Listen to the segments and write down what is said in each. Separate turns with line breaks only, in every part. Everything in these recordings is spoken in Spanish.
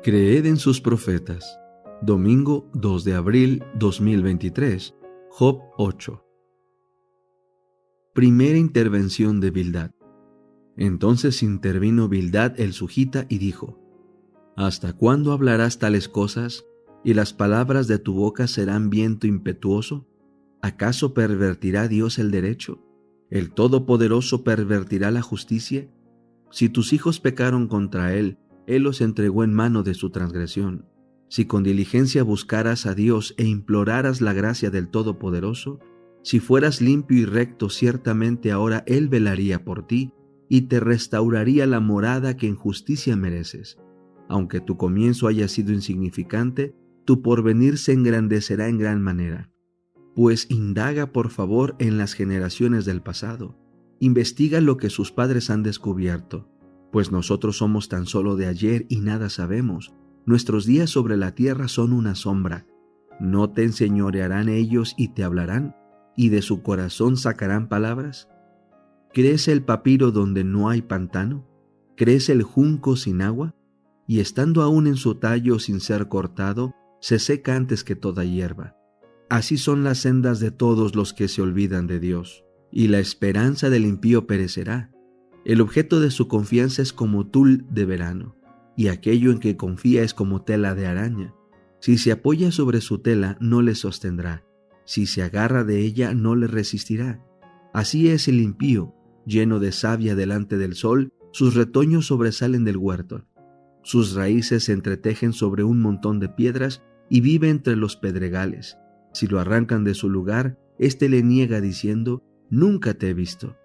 Creed en sus profetas. Domingo 2 de abril 2023. Job 8. Primera intervención de Bildad. Entonces intervino Bildad el sujita y dijo: ¿Hasta cuándo hablarás tales cosas, y las palabras de tu boca serán viento impetuoso? ¿Acaso pervertirá Dios el derecho? ¿El Todopoderoso pervertirá la justicia? Si tus hijos pecaron contra Él los entregó en mano de su transgresión. Si con diligencia buscaras a Dios e imploraras la gracia del Todopoderoso, si fueras limpio y recto, ciertamente ahora Él velaría por ti y te restauraría la morada que en justicia mereces. Aunque tu comienzo haya sido insignificante, tu porvenir se engrandecerá en gran manera. Pues indaga por favor en las generaciones del pasado. Investiga lo que sus padres han descubierto. Pues nosotros somos tan solo de ayer y nada sabemos. Nuestros días sobre la tierra son una sombra. ¿No te enseñorearán ellos y te hablarán, y de su corazón sacarán palabras? ¿Crece el papiro donde no hay pantano? ¿Crece el junco sin agua? Y estando aún en su tallo sin ser cortado, se seca antes que toda hierba. Así son las sendas de todos los que se olvidan de Dios, y la esperanza del impío perecerá. El objeto de su confianza es como tul de verano, y aquello en que confía es como tela de araña. Si se apoya sobre su tela, no le sostendrá. Si se agarra de ella, no le resistirá. Así es el impío, lleno de savia delante del sol, sus retoños sobresalen del huerto. Sus raíces se entretejen sobre un montón de piedras y vive entre los pedregales. Si lo arrancan de su lugar, éste le niega diciendo: «Nunca te he visto».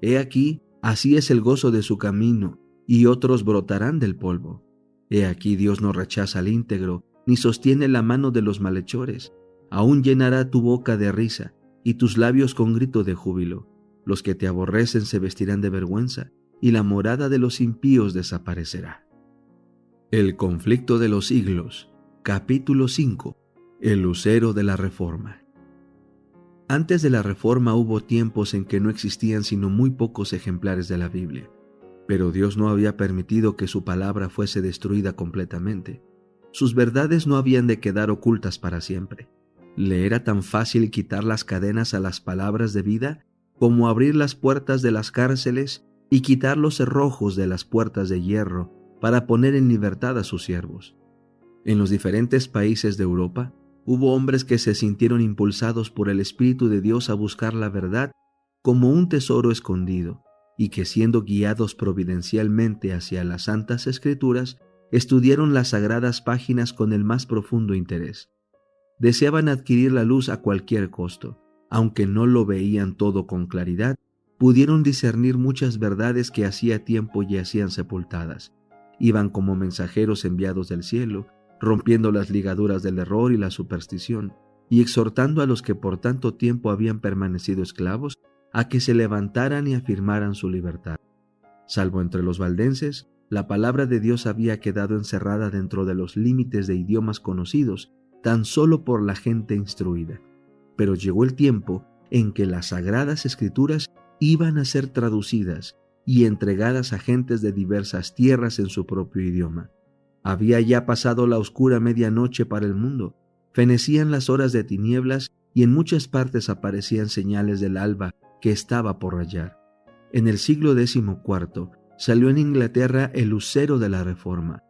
He aquí, así es el gozo de su camino, y otros brotarán del polvo. He aquí Dios no rechaza al íntegro, ni sostiene la mano de los malhechores. Aún llenará tu boca de risa, y tus labios con grito de júbilo. Los que te aborrecen se vestirán de vergüenza, y la morada de los impíos desaparecerá. El conflicto de los siglos. Capítulo 5. El lucero de la Reforma. Antes de la Reforma hubo tiempos en que no existían sino muy pocos ejemplares de la Biblia, pero Dios no había permitido que su palabra fuese destruida completamente. Sus verdades no habían de quedar ocultas para siempre. Le era tan fácil quitar las cadenas a las palabras de vida como abrir las puertas de las cárceles y quitar los cerrojos de las puertas de hierro para poner en libertad a sus siervos. En los diferentes países de Europa, hubo hombres que se sintieron impulsados por el Espíritu de Dios a buscar la verdad como un tesoro escondido, y que siendo guiados providencialmente hacia las Santas Escrituras, estudiaron las sagradas páginas con el más profundo interés. Deseaban adquirir la luz a cualquier costo. Aunque no lo veían todo con claridad, pudieron discernir muchas verdades que hacía tiempo yacían sepultadas. Iban como mensajeros enviados del cielo, rompiendo las ligaduras del error y la superstición, y exhortando a los que por tanto tiempo habían permanecido esclavos a que se levantaran y afirmaran su libertad. Salvo entre los valdenses, la palabra de Dios había quedado encerrada dentro de los límites de idiomas conocidos, tan solo por la gente instruida. Pero llegó el tiempo en que las sagradas escrituras iban a ser traducidas y entregadas a gentes de diversas tierras en su propio idioma. Había ya pasado la oscura medianoche para el mundo, fenecían las horas de tinieblas y en muchas partes aparecían señales del alba que estaba por rayar. En el siglo XIV salió en Inglaterra el lucero de la Reforma,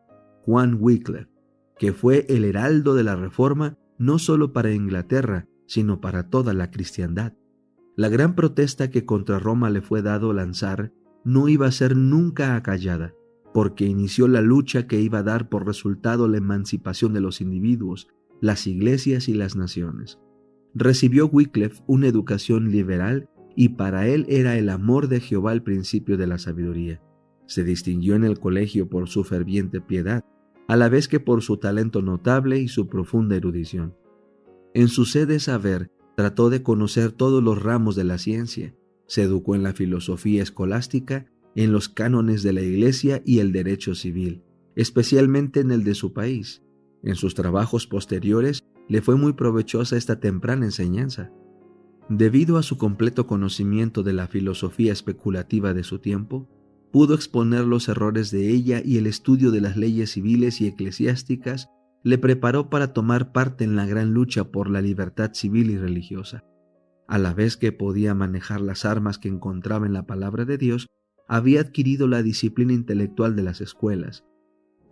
Juan Wycliffe, que fue el heraldo de la Reforma no solo para Inglaterra, sino para toda la cristiandad. La gran protesta que contra Roma le fue dado lanzar no iba a ser nunca acallada, porque inició la lucha que iba a dar por resultado la emancipación de los individuos, las iglesias y las naciones. Recibió Wycliffe una educación liberal y para él era el amor de Jehová el principio de la sabiduría. Se distinguió en el colegio por su ferviente piedad, a la vez que por su talento notable y su profunda erudición. En su sed de saber, trató de conocer todos los ramos de la ciencia, se educó en la filosofía escolástica, en los cánones de la Iglesia y el derecho civil, especialmente en el de su país. En sus trabajos posteriores le fue muy provechosa esta temprana enseñanza. Debido a su completo conocimiento de la filosofía especulativa de su tiempo, pudo exponer los errores de ella y el estudio de las leyes civiles y eclesiásticas le preparó para tomar parte en la gran lucha por la libertad civil y religiosa. A la vez que podía manejar las armas que encontraba en la palabra de Dios, había adquirido la disciplina intelectual de las escuelas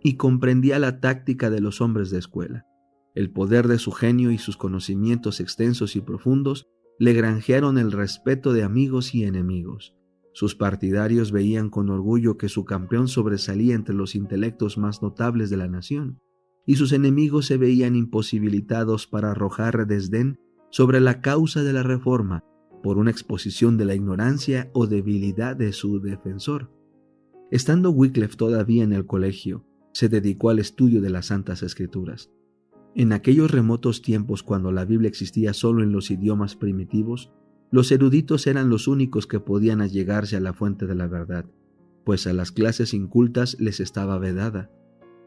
y comprendía la táctica de los hombres de escuela. El poder de su genio y sus conocimientos extensos y profundos le granjearon el respeto de amigos y enemigos. Sus partidarios veían con orgullo que su campeón sobresalía entre los intelectos más notables de la nación, y sus enemigos se veían imposibilitados para arrojar desdén sobre la causa de la reforma por una exposición de la ignorancia o debilidad de su defensor. Estando Wycliffe todavía en el colegio, se dedicó al estudio de las Santas Escrituras. En aquellos remotos tiempos, cuando la Biblia existía solo en los idiomas primitivos, los eruditos eran los únicos que podían allegarse a la fuente de la verdad, pues a las clases incultas les estaba vedada.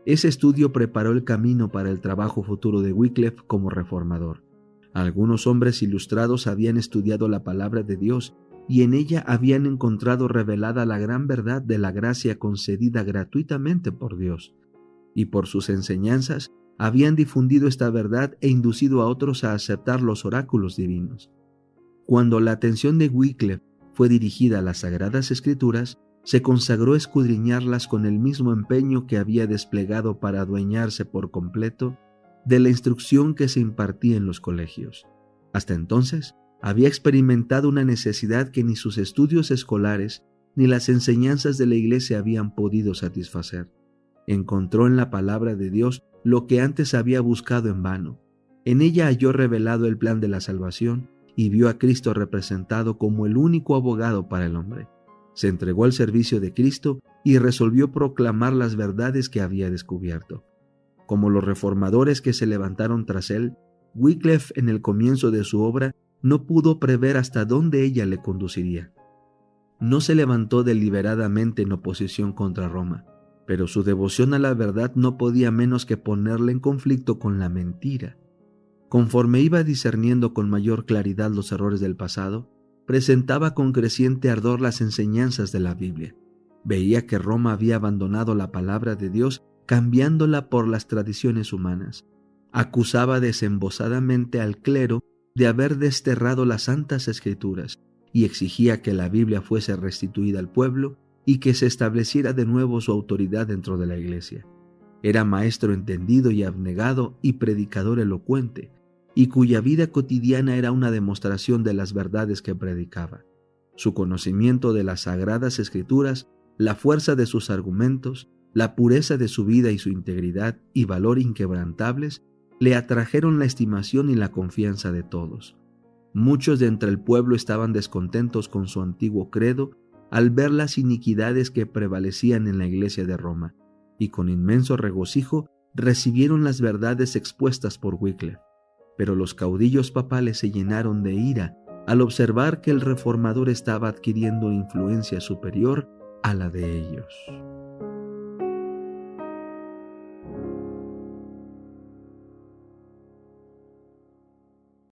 Ese estudio preparó el camino para el trabajo futuro de Wycliffe como reformador. Algunos hombres ilustrados habían estudiado la palabra de Dios y en ella habían encontrado revelada la gran verdad de la gracia concedida gratuitamente por Dios, y por sus enseñanzas habían difundido esta verdad e inducido a otros a aceptar los oráculos divinos. Cuando la atención de Wycliffe fue dirigida a las Sagradas Escrituras, se consagró a escudriñarlas con el mismo empeño que había desplegado para adueñarse por completo de la instrucción que se impartía en los colegios. Hasta entonces, había experimentado una necesidad que ni sus estudios escolares ni las enseñanzas de la Iglesia habían podido satisfacer. Encontró en la palabra de Dios lo que antes había buscado en vano. En ella halló revelado el plan de la salvación y vio a Cristo representado como el único abogado para el hombre. Se entregó al servicio de Cristo y resolvió proclamar las verdades que había descubierto. Como los reformadores que se levantaron tras él, Wycliffe en el comienzo de su obra no pudo prever hasta dónde ella le conduciría. No se levantó deliberadamente en oposición contra Roma, pero su devoción a la verdad no podía menos que ponerle en conflicto con la mentira. Conforme iba discerniendo con mayor claridad los errores del pasado, presentaba con creciente ardor las enseñanzas de la Biblia. Veía que Roma había abandonado la palabra de Dios, cambiándola por las tradiciones humanas. Acusaba desembosadamente al clero de haber desterrado las Santas Escrituras y exigía que la Biblia fuese restituida al pueblo y que se estableciera de nuevo su autoridad dentro de la Iglesia. Era maestro entendido y abnegado y predicador elocuente, y cuya vida cotidiana era una demostración de las verdades que predicaba. Su conocimiento de las Sagradas Escrituras, la fuerza de sus argumentos, la pureza de su vida y su integridad y valor inquebrantables le atrajeron la estimación y la confianza de todos. Muchos de entre el pueblo estaban descontentos con su antiguo credo al ver las iniquidades que prevalecían en la Iglesia de Roma, y con inmenso regocijo recibieron las verdades expuestas por Wycliffe. Pero los caudillos papales se llenaron de ira al observar que el reformador estaba adquiriendo influencia superior a la de ellos.